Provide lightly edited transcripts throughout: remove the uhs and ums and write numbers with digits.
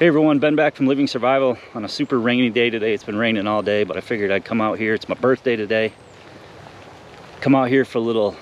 Hey everyone, Ben back from Living Survival on a super rainy day today. It's been raining all day, but I figured I'd come out here. It's my birthday today. Come out here for a little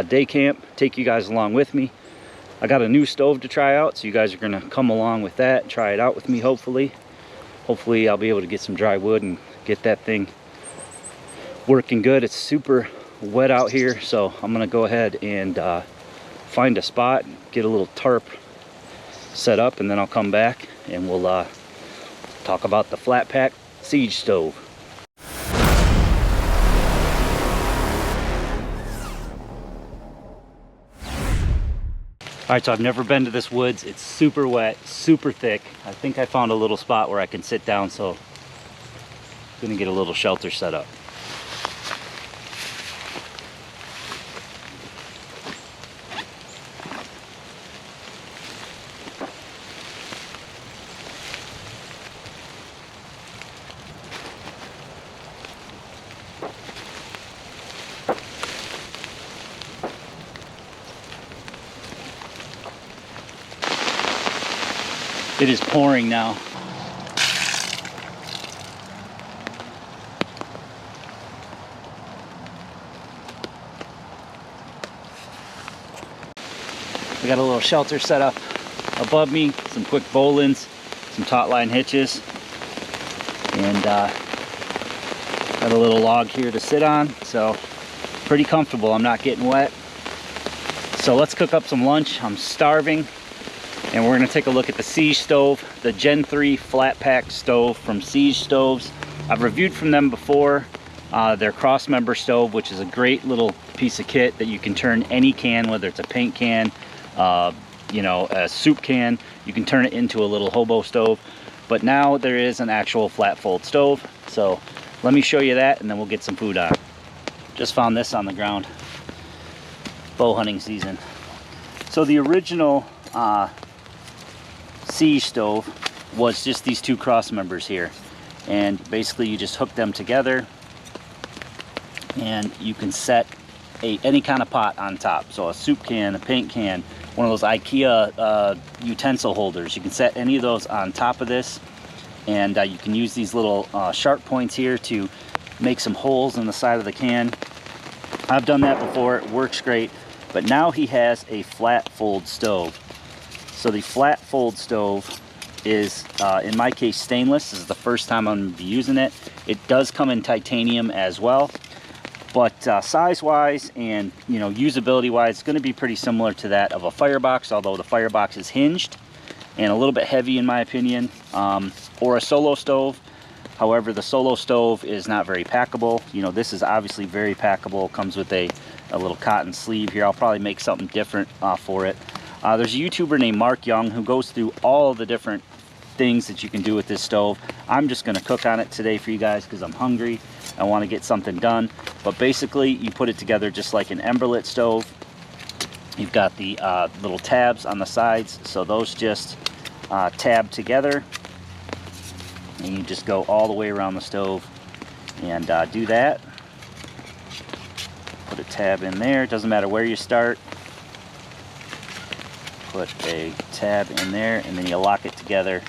day camp, take you guys along with me. I got a new stove to try out, so you guys are gonna come along with that, try it out with me hopefully. Hopefully I'll be able to get some dry wood and get that thing working good. It's super wet out here, so I'm gonna go ahead and find a spot, get a little tarp set up, and then I'll come back and we'll talk about the flat pack siege stove. All right, so I've never been to this woods. It's super wet, super thick. I think I found a little spot where I can sit down, so I'm gonna get a little shelter set up. It is pouring now. We got a little shelter set up above me, some quick bowlines, some taut line hitches, and got a little log here to sit on, so pretty comfortable. I'm not getting wet. So let's cook up some lunch. I'm starving. And we're going to take a look at the Siege stove, the Gen 3 flat pack stove from Siege Stoves. I've reviewed from them before. Their cross member stove, which is a great little piece of kit that you can turn any can, whether it's a paint can, you know, a soup can, you can turn it into a little hobo stove. But now there is an actual flat fold stove. So let me show you that and then we'll get some food on. Just found this on the ground. Bow hunting season. So the original Siege stove was just these two cross members here, and basically you just hook them together and you can set any kind of pot on top. So a soup can, a paint can, one of those IKEA utensil holders, you can set any of those on top of this, and you can use these little sharp points here to make some holes in the side of the can. I've done that before, it works great. But now he has a flat fold stove. So the flat fold stove is, in my case, stainless. This is the first time I'm going to be using it. It does come in titanium as well. But size-wise and usability-wise, it's going to be pretty similar to that of a firebox, although the firebox is hinged and a little bit heavy in my opinion, or a solo stove. However, the solo stove is not very packable. This is obviously very packable. Comes with a little cotton sleeve here. I'll probably make something different for it. There's a YouTuber named Mark Young who goes through all the different things that you can do with this stove. I'm just going to cook on it today for you guys because I'm hungry. I want to get something done. But basically, you put it together just like an Emberlit stove. You've got the little tabs on the sides, so those just tab together. And you just go all the way around the stove and do that. Put a tab in there. It doesn't matter where you start. Put a tab in there, and then you lock it together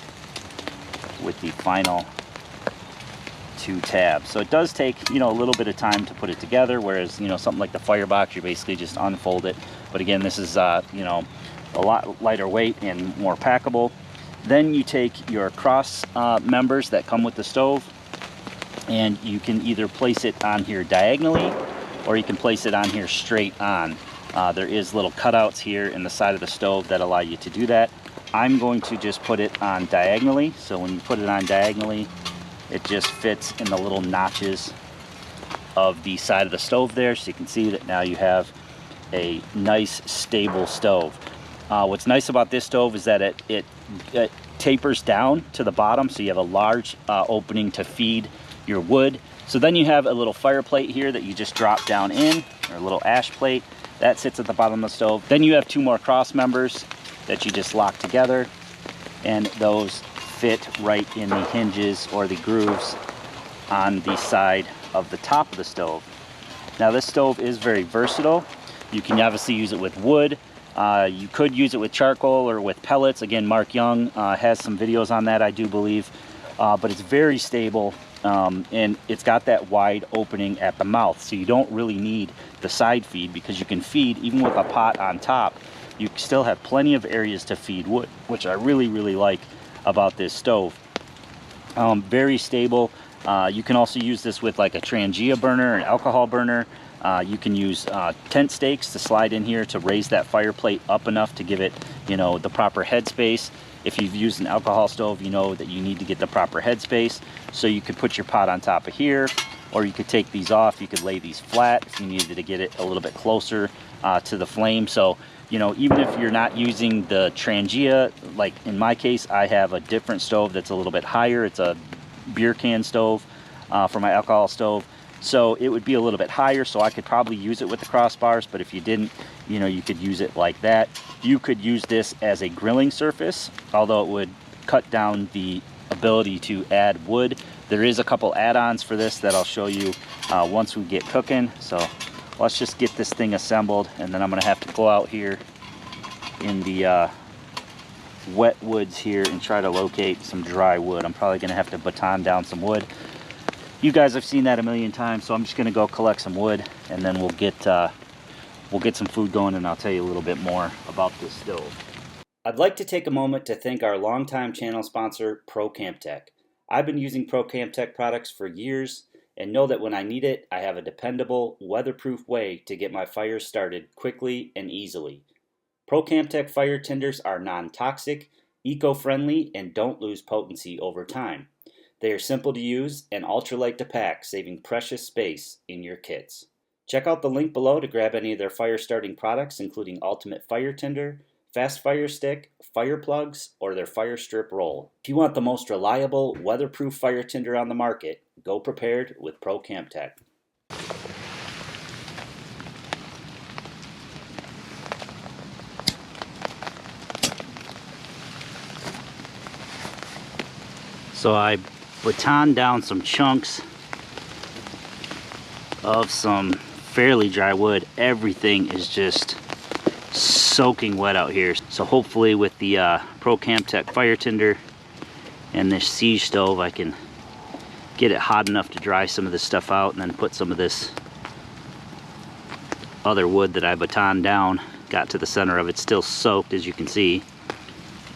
with the final two tabs. So it does take a little bit of time to put it together, whereas something like the firebox, you basically just unfold it. But again, this is a lot lighter weight and more packable. Then you take your cross members that come with the stove, and you can either place it on here diagonally or you can place it on here straight on. There is little cutouts here in the side of the stove that allow you to do that. I'm going to just put it on diagonally. So when you put it on diagonally, it just fits in the little notches of the side of the stove there. So you can see that now you have a nice stable stove. What's nice about this stove is that it tapers down to the bottom, so you have a large opening to feed your wood. So then you have a little fire plate here that you just drop down in, or a little ash plate. That sits at the bottom of the stove. Then you have two more cross members that you just lock together, and those fit right in the hinges or the grooves on the side of the top of the stove. Now this stove is very versatile. You can obviously use it with wood. You could use it with charcoal or with pellets. Again, Mark Young has some videos on that, I do believe. But it's very stable, and it's got that wide opening at the mouth, so you don't really need the side feed, because you can feed even with a pot on top. You still have plenty of areas to feed wood, which I really like about this stove. Very stable. You can also use this with like a Trangia burner, an alcohol burner. You can use tent stakes to slide in here to raise that fire plate up enough to give it, you know, the proper headspace. If you've used an alcohol stove, you know that you need to get the proper headspace. So you could put your pot on top of here, or you could take these off. You could lay these flat if you needed to get it a little bit closer to the flame. So, you know, even if you're not using the Trangia, like in my case, I have a different stove that's a little bit higher. It's a beer can stove for my alcohol stove. So it would be a little bit higher, so I could probably use it with the crossbars, but if you didn't, you know, you could use it like that. You could use this as a grilling surface, although it would cut down the ability to add wood. There is a couple add-ons for this that I'll show you once we get cooking. So let's just get this thing assembled, and then I'm gonna have to go out here in the wet woods here and try to locate some dry wood. I'm probably gonna have to baton down some wood. You guys have seen that a million times, so I'm just gonna go collect some wood, and then we'll get some food going, and I'll tell you a little bit more about this stove. I'd like to take a moment to thank our longtime channel sponsor, ProCamTech. I've been using ProCamTech products for years and know that when I need it, I have a dependable, weatherproof way to get my fires started quickly and easily. ProCamTech fire tinders are non-toxic, eco-friendly, and don't lose potency over time. They are simple to use and ultralight to pack, saving precious space in your kits. Check out the link below to grab any of their fire starting products, including Ultimate Fire Tinder, Fast Fire Stick, fire plugs, or their fire strip roll. If you want the most reliable, weatherproof fire tinder on the market, go prepared with ProCamTech. So I batoned down some chunks of some fairly dry wood. Everything is just soaking wet out here. So hopefully with the ProCamTech fire tinder and this siege stove, I can get it hot enough to dry some of this stuff out, and then put some of this other wood that I batoned down, got to the center of it, still soaked as you can see.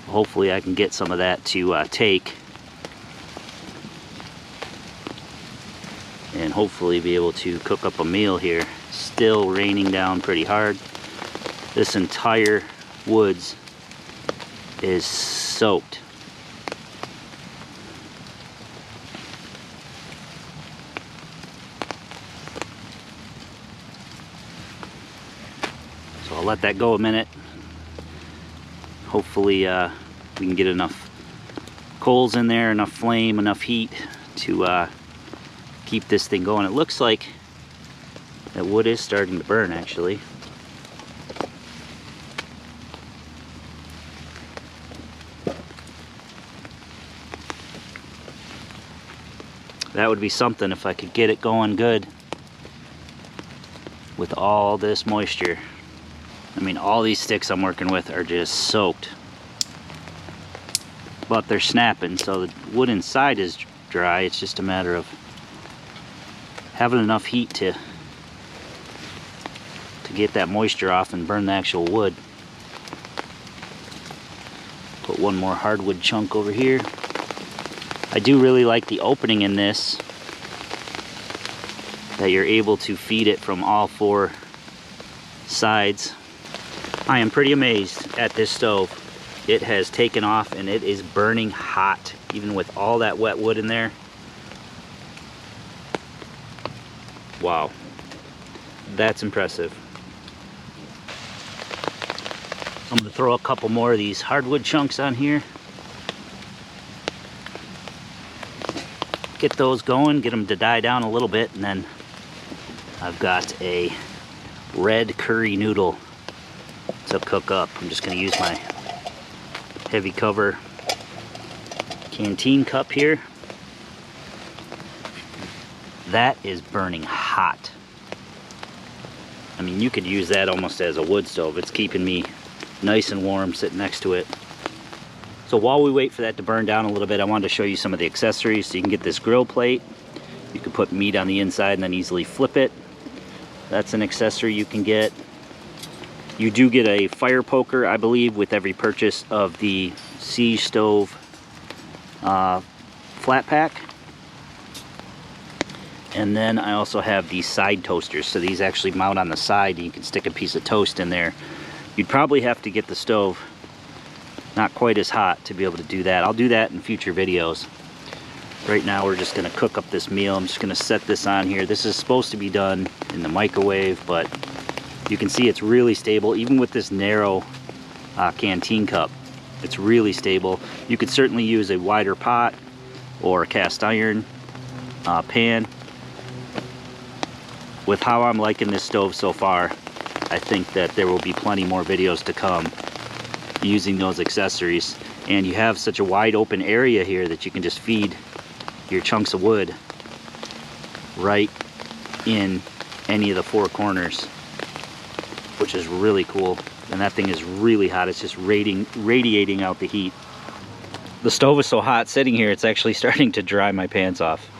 Hopefully I can get some of that to take, and hopefully be able to cook up a meal here. Still raining down pretty hard. This entire woods is soaked. So I'll let that go a minute. Hopefully we can get enough coals in there, enough flame, enough heat to keep this thing going. It looks like that wood is starting to burn, actually. That would be something if I could get it going good with all this moisture. I mean, all these sticks I'm working with are just soaked, but they're snapping, so the wood inside is dry. It's just a matter of having enough heat to get that moisture off and burn the actual wood. Put one more hardwood chunk over here. I do really like the opening in this, that you're able to feed it from all four sides. I am pretty amazed at this stove. It has taken off and it is burning hot, even with all that wet wood in there. Wow, that's impressive. I'm gonna throw a couple more of these hardwood chunks on here. Get those going, get them to die down a little bit, and then I've got a red curry noodle to cook up. I'm just gonna use my heavy cover canteen cup here. That is burning hot. I mean, you could use that almost as a wood stove. It's keeping me nice and warm sitting next to it. So while we wait for that to burn down a little bit, I wanted to show you some of the accessories. So you can get this grill plate. You can put meat on the inside and then easily flip it. That's an accessory you can get. You do get a fire poker, I believe, with every purchase of the Siege Stove flat pack. And then I also have these side toasters. So these actually mount on the side and you can stick a piece of toast in there. You'd probably have to get the stove not quite as hot to be able to do that. I'll do that in future videos. Right now we're just gonna cook up this meal. I'm just gonna set this on here. This is supposed to be done in the microwave, but you can see it's really stable. Even with this narrow canteen cup, it's really stable. You could certainly use a wider pot or a cast iron pan. With how I'm liking this stove so far, I think that there will be plenty more videos to come using those accessories. And you have such a wide open area here that you can just feed your chunks of wood right in any of the four corners, which is really cool. And that thing is really hot. It's just radiating out the heat. The stove is so hot sitting here, it's actually starting to dry my pants off.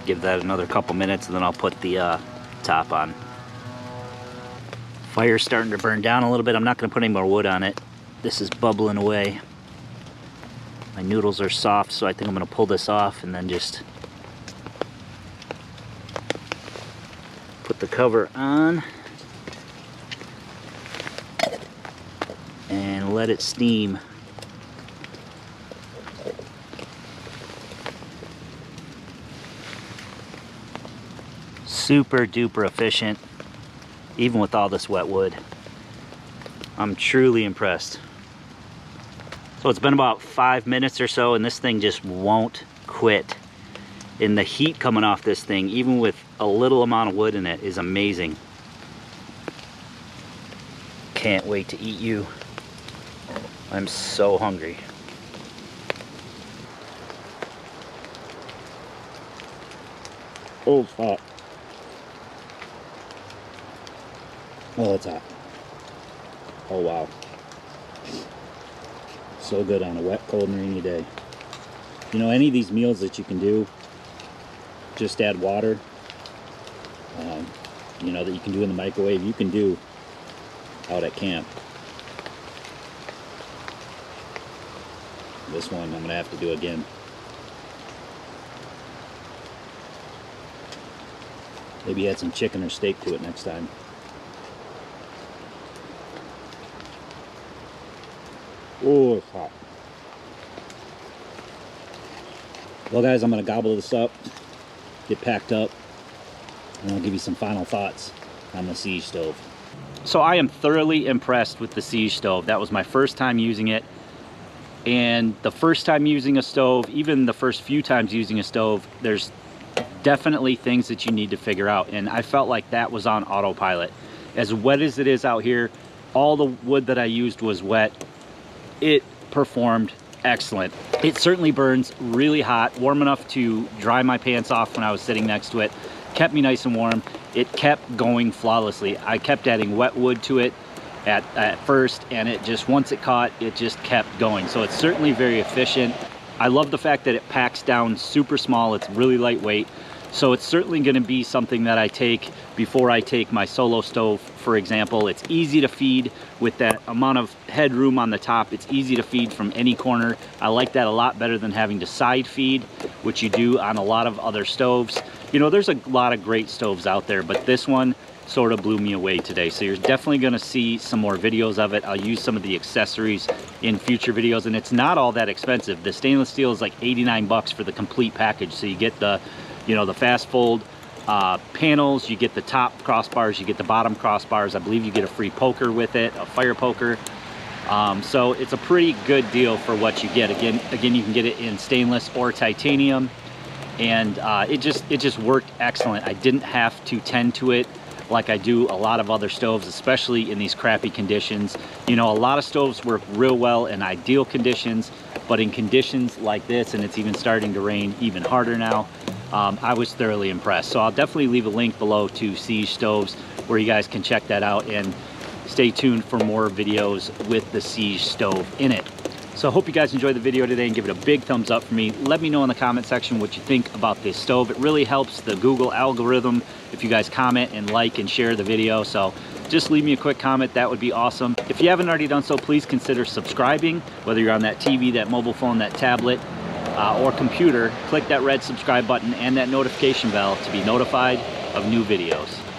Give that another couple minutes and then I'll put the top on. Fire's starting to burn down a little bit. I'm not going to put any more wood on it. This is bubbling away. My noodles are soft, so I think I'm going to pull this off and then just put the cover on and let it steam. Super duper efficient, even with all this wet wood. I'm truly impressed. So it's been about 5 minutes or so and this thing just won't quit. And the heat coming off this thing, even with a little amount of wood in it, is amazing. Can't wait to eat you. I'm so hungry. Oh, it's hot. Oh, it's hot. Oh, wow. So good on a wet, cold, and rainy day. You know, any of these meals that you can do, just add water, you know, that you can do in the microwave, you can do out at camp. This one I'm going to have to do again. Maybe add some chicken or steak to it next time. Oh, it's hot. Well, guys, I'm going to gobble this up, get packed up, and I'll give you some final thoughts on the Siege Stove. So I am thoroughly impressed with the Siege Stove. That was my first time using it. And the first time using a stove, even the first few times using a stove, there's definitely things that you need to figure out. And I felt like that was on autopilot. As wet as it is out here, all the wood that I used was wet. It performed excellent. It certainly burns really hot, warm enough to dry my pants off when I was sitting next to it. Kept me nice and warm. It kept going flawlessly. I kept adding wet wood to it at first, and it just, once it caught, it just kept going. So it's certainly very efficient. I love the fact that it packs down super small. It's really lightweight. So it's certainly going to be something that I take before I take my solo stove, for example. It's easy to feed with that amount of headroom on the top. It's easy to feed from any corner. I like that a lot better than having to side feed, which you do on a lot of other stoves. You know, there's a lot of great stoves out there, but this one sort of blew me away today. So you're definitely going to see some more videos of it. I'll use some of the accessories in future videos, and it's not all that expensive. The stainless steel is like 89 bucks for the complete package. So you get the, you know, the fast fold panels, you get the top crossbars, you get the bottom crossbars. I believe you get a free poker with it, a fire poker. So it's a pretty good deal for what you get. Again, you can get it in stainless or titanium, and it just worked excellent. I didn't have to tend to it like I do a lot of other stoves, especially in these crappy conditions. You know, a lot of stoves work real well in ideal conditions, but in conditions like this, and it's even starting to rain even harder now, I was thoroughly impressed. So I'll definitely leave a link below to Siege stoves where you guys can check that out, and stay tuned for more videos with the Siege stove in it. So I hope you guys enjoyed the video today, and give it a big thumbs up for me. Let me know in the comment section what you think about this stove. It really helps the Google algorithm if you guys comment and like and share the video. So just leave me a quick comment, that would be awesome. If you haven't already done so, please consider subscribing, whether you're on that TV, that mobile phone, that tablet, or computer. Click that red subscribe button and that notification bell to be notified of new videos.